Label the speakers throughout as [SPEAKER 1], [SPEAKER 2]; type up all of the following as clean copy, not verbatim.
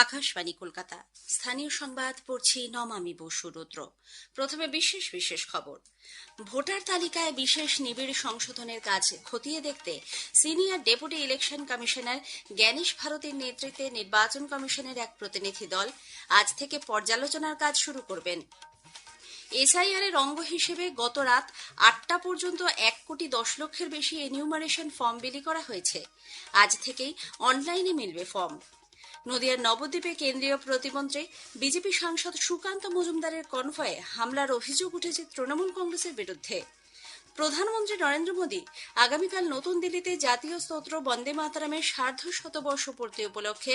[SPEAKER 1] আকাশবাণী কলকাতা। স্থানীয় সংবাদ পড়ছি নমামি বসু রুদ্র। প্রথমে বিশেষ খবর। ভোটার তালিকায় বিশেষ নিবিড় সংশোধনের কাজ খতিয়ে দেখতে senior deputy election commissioner Gyanesh ভারতীর নেতৃত্বে নির্বাচন কমিশনের এক প্রতিনিধি দল আজ থেকে পর্যালোচনার কাজ শুরু করবেন। এসআইআর এর অঙ্গ হিসেবে গত রাত ৮টা পর্যন্ত ১,১০,০০,০০০ বেশি এনিউমারেশন ফর্ম বিলি করা হয়েছে। আজ থেকেই অনলাইনে মিলবে ফর্ম। নদিয়ার নবদ্বীপে কেন্দ্রীয় প্রতিমন্ত্রী বিজেপি সাংসদ সুকান্ত মজুমদারের কনভয়ে হামলার অভিযোগ উঠেছে তৃণমূল কংগ্রেসের বিরুদ্ধে। প্রধানমন্ত্রী নরেন্দ্র মোদী আগামীকাল নতুন দিল্লিতে জাতীয় স্তোত্র বন্দে মাতরমের সার্ধশতবর্ষ পূর্তি উপলক্ষে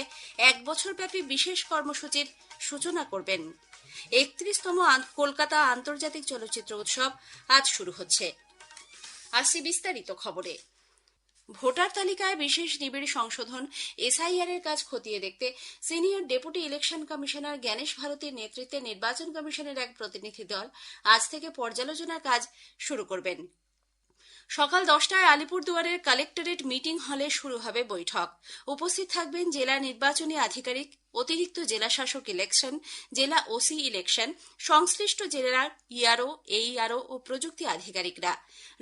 [SPEAKER 1] ১ বছরব্যাপী বিশেষ কর্মসূচির সূচনা করবেন। ৩১তম কলকাতা আন্তর্জাতিক চলচ্চিত্র উৎসব আজ শুরু হচ্ছে। আসছি বিস্তারিত খবরে। ভোটার তালিকায় বিশেষ নিবিড় সংশোধন এসআইআর এর কাজ খতিয়ে দেখতে senior deputy election commissioner Gyanesh ভারতীর নেতৃত্বে নির্বাচন কমিশনের এক প্রতিনিধি দল আজ থেকে পর্যালোচনার কাজ শুরু করবেন। সকাল 10টায় আলিপুরদুয়ারের কালেক্টরেট মিটিং হলে শুরু হবে বৈঠক। উপস্থিত থাকবেন জেলা নির্বাচনী আধিকারিক, অতিরিক্ত জেলা শাসক ইলেকশন, জেলা ওসি ইলেকশন, সংশ্লিষ্ট জেলার ইআরও, এইআরও ও প্রযুক্তি আধিকারিকরা।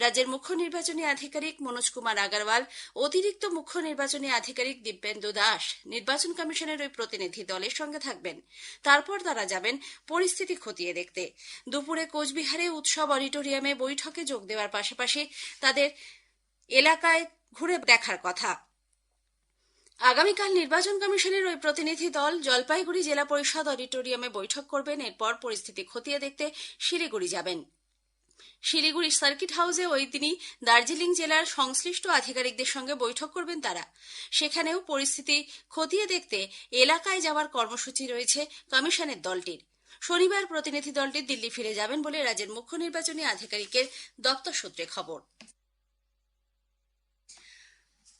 [SPEAKER 1] রাজ্যের মুখ্য নির্বাচনী আধিকারিক মনোজ কুমার আগরওয়াল, অতিরিক্ত মুখ্য নির্বাচনী আধিকারিক দিব্যেন্দু দাস নির্বাচন কমিশনের ওই প্রতিনিধি দলের সঙ্গে থাকবেন। তারপর তারা যাবেন পরিস্থিতি খতিয়ে দেখতে। দুপুরে কোচবিহারে উৎসব অডিটোরিয়ামে বৈঠকে যোগ দেওয়ার পাশাপাশি তাদের এলাকায় ঘুরে দেখার কথা। আগামীকাল নির্বাচন কমিশনের ওই প্রতিনিধি দল জলপাইগুড়ি জেলা পরিষদ অডিটোরিয়ামে বৈঠক করবেন। এরপর পরিস্থিতি খতিয়ে দেখতে শিলিগুড়ি যাবেন। শিলিগুড়ি সার্কিট হাউসে ওই দিনই দার্জিলিং জেলার সংশ্লিষ্ট আধিকারিকদের সঙ্গে বৈঠক করবেন তারা। সেখানেও পরিস্থিতি খতিয়ে দেখতে এলাকায় যাওয়ার কর্মসূচি রয়েছে কমিশনের দলটির। শনিবার প্রতিনিধি দলটি দিল্লি ফিরে যাবেন বলে রাজ্যের মুখ্য নির্বাচনী আধিকারিকের দপ্তর সূত্রে খবর।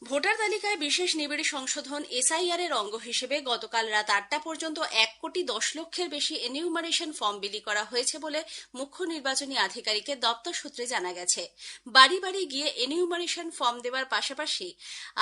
[SPEAKER 1] ভোটার তালিকায় বিশেষ নিবিড় সংশোধন এসআইআর এর অঙ্গ হিসেবে গতকাল রাত ৮টা পর্যন্ত ১,১০,০০,০০০ বেশি এনিউমারেশন ফর্ম বিলি করা হয়েছে বলে মুখ্য নির্বাচনী আধিকারিকের দপ্তর সূত্রে জানা গেছে। বাড়ি বাড়ি গিয়ে এনিউমারেশন ফর্ম দেওয়ার পাশাপাশি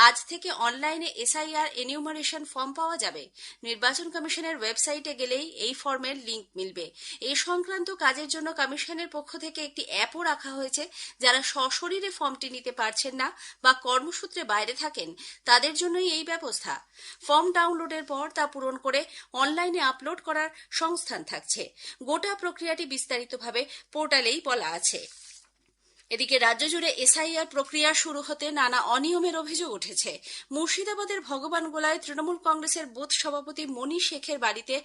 [SPEAKER 1] আজ থেকে অনলাইনে এসআইআর এনিউমারেশন ফর্ম পাওয়া যাবে। নির্বাচন কমিশনের ওয়েবসাইটে গেলেই এই ফর্মের লিঙ্ক মিলবে। এ সংক্রান্ত কাজের জন্য কমিশনের পক্ষ থেকে একটি অ্যাপও রাখা হয়েছে। যারা সশরীরে ফর্মটি নিতে পারছেন না বা কর্মসূত্রে বাইরে থাকেন তাদের জন্যই এই ব্যবস্থা। ফর্ম ডাউনলোডের পর তা পূরণ করে অনলাইনে আপলোড করার সংস্থান থাকছে। গোটা প্রক্রিয়াটি বিস্তারিতভাবে পোর্টালেই বলা আছে। এদিকে রাজ্য জুড়ে এসআইআর প্রক্রিয়া শুরু হতে নানা অনিয়মের অভিযোগ উঠেছে। মুর্শিদাবাদের ভগবানগোলায় তৃণমূল কংগ্রেসের বুথ সভাপতি মনি শেখের বাড়িতে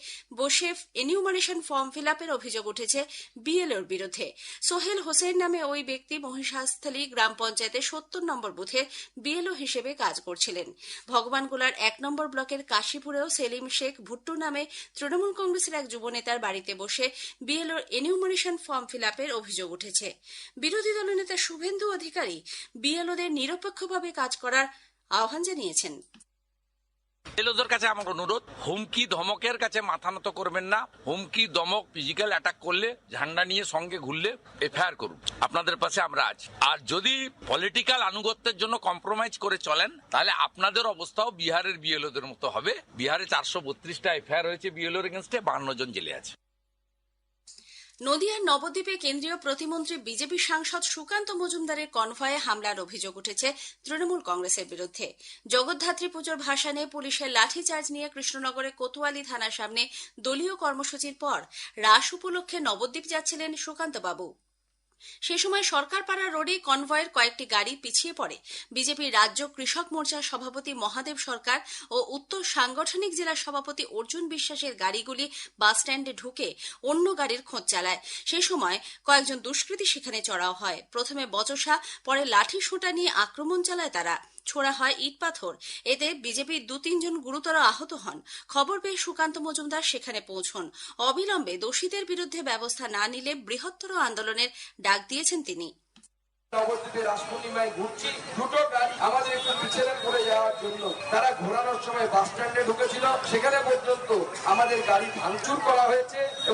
[SPEAKER 1] বসে এনিউমারেশন ফর্ম ফিল আপের অভিযোগ উঠেছে বিএলওর বিরুদ্ধে। সোহেল হোসেন নামে ওই ব্যক্তি মহিষাস্থলী গ্রাম পঞ্চায়েতের ৭০ নম্বর বুথে বিএলও হিসেবে কাজ করছিলেন। ভগবানগোলার ১ নম্বর ব্লকের কাশীপুরেও সেলিম শেখ ভুট্টু নামে তৃণমূল কংগ্রেসের এক যুবনেতার বাড়িতে বসে বিএলওর এনিউমারেশন ফর্ম ফিল আপের অভিযোগ উঠেছে। বিরোধী নেতা শুভেন্দু অধিকারী বিএলওদের নিরপেক্ষভাবে কাজ করার আহ্বান জানিয়েছেন।
[SPEAKER 2] বিএলওদের কাছে আমার অনুরোধ, হুমকি ধমকের কাছে মাথা নত করবেন না। হুমকি ধমক ফিজিক্যাল অ্যাটাক করলে, ঝান্ডা নিয়ে সঙ্গে ঘুরলে এফআইআর করুন। আপনাদের পাশে আমরা আছি। আর যদি পলিটিক্যাল আনুগত্যের জন্য কম্প্রোমাইজ করে চলেন তাহলে আপনাদের অবস্থাও বিহারের বিএলওদের মতো হবে। বিহারে 432টা এফআইআর হয়েছে বিএলওর এগেনস্টে, 52 জন জেলে আছে।
[SPEAKER 1] নদিয়ার নবদ্বীপে কেন্দ্রীয় প্রতিমন্ত্রী বিজেপি সাংসদ সুকান্ত মজুমদারের কনভয়ে হামলার অভিযোগ উঠেছে তৃণমূল কংগ্রেসের বিরুদ্ধে। জগদ্ধাত্রী পুজোর ভাসানে পুলিশের লাঠিচার্জ নিয়ে কৃষ্ণনগরের কোতোয়ালি থানার সামনে দলীয় কর্মসূচির পর রাস উপলক্ষে নবদ্বীপ যাচ্ছিলেন সুকান্ত বাবু। সে সময় সরকারপাড়া রোডে কনভয়ের কয়েকটি গাড়ি পিছিয়ে পড়ে। বিজেপি রাজ্য কৃষক মোর্চার সভাপতি মহাদেব সরকার ও উত্তর সাংগঠনিক জেলা সভাপতি অর্জুন বিশ্বাসের গাড়িগুলি বাসস্ট্যান্ডে ঢুকে অন্য গাড়ির খোঁজ চালায়। সে সময় কয়েকজন দুষ্কৃতী সেখানে চড়াও হয়। প্রথমে বচসা, পরে লাঠি সোঁটা নিয়ে আক্রমণ চালায় তারা। ছোড়া হয় ইট পাথর। এতে বিজেপির ২-৩ জন গুরুতর আহত হন। খবর পেয়ে সুকান্ত মজুমদার সেখানে পৌঁছন। অবিলম্বে দোষীদের বিরুদ্ধে ব্যবস্থা না নিলে বৃহত্তর আন্দোলনের ডাক দিয়েছেন তিনি।
[SPEAKER 3] নবদ্বীপে রাসপূর্ণিমায় ঘুরছি, দুটো গাড়ি আমাদের একটু পিছনে পড়ে যাওয়ার জন্য তারা ঘোরানোর সময় বাস স্ট্যান্ডে ঢুকেছিল। সেখানে পর্যন্ত আমাদের গাড়ি ভাঙচুর করা হয়েছে এবং